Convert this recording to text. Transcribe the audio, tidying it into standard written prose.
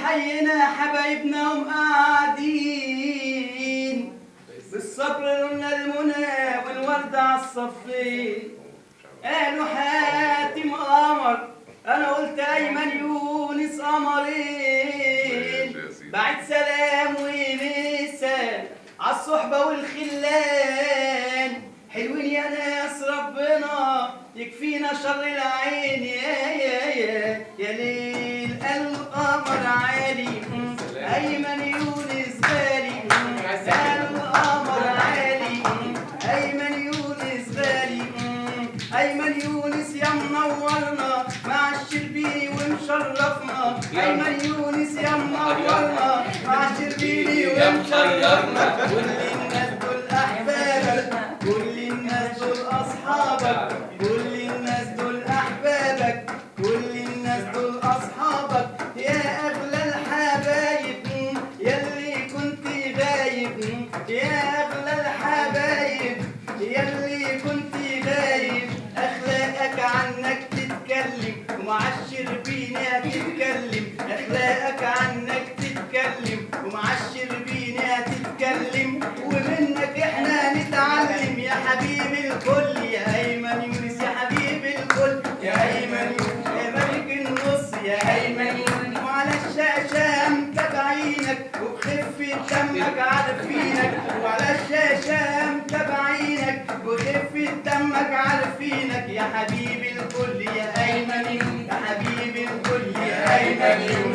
حينا حبايبنا ومقاعدين بالصبر لنا المنى والوردة عالصفين. قالوا حاتم قمر، انا قلت ايمن يونس قمرين. بعد سلام ومسا عالصحبة والخلان، حلوين يا ناس ربنا يكفينا شر العين. يا ليل القمر عالي ايمن يونس غالي. القمر عالي ايمن يونس غالي. ايمن يونس يا منورنا مع الشربيني ومشرفنا. ايمن يونس يا منورنا مع الشربيني ومشرفنا. كل الناس دول احبابك، كل الناس دول اصحابك، كل الناس دول احبابك، كل الناس دول اصحابك. يا اغلى الحبايب يلي كنت غايب، يا اغلى الحبايب يلي كنت غايب. اخلاقك عنك تتكلم ومع الشربيني هتتكلم. اخلاقك عنك تتكلم ومع الشربيني هتتكلم، ومنك احنا نتعلم. يا حبيب الكل يا ايمن يونس، يا حبيب الكل يا ايمن يونس، يا ملك النص يا ايمن يونس. وعلى الشاشه متابعينك وبخفه دمك عارفينك. وعلى الشاشه متابعينك وخفه دمك عارفينك. يا حبيب الكل يا ايمن يونس، يا حبيب الكل يا ايمن يونس.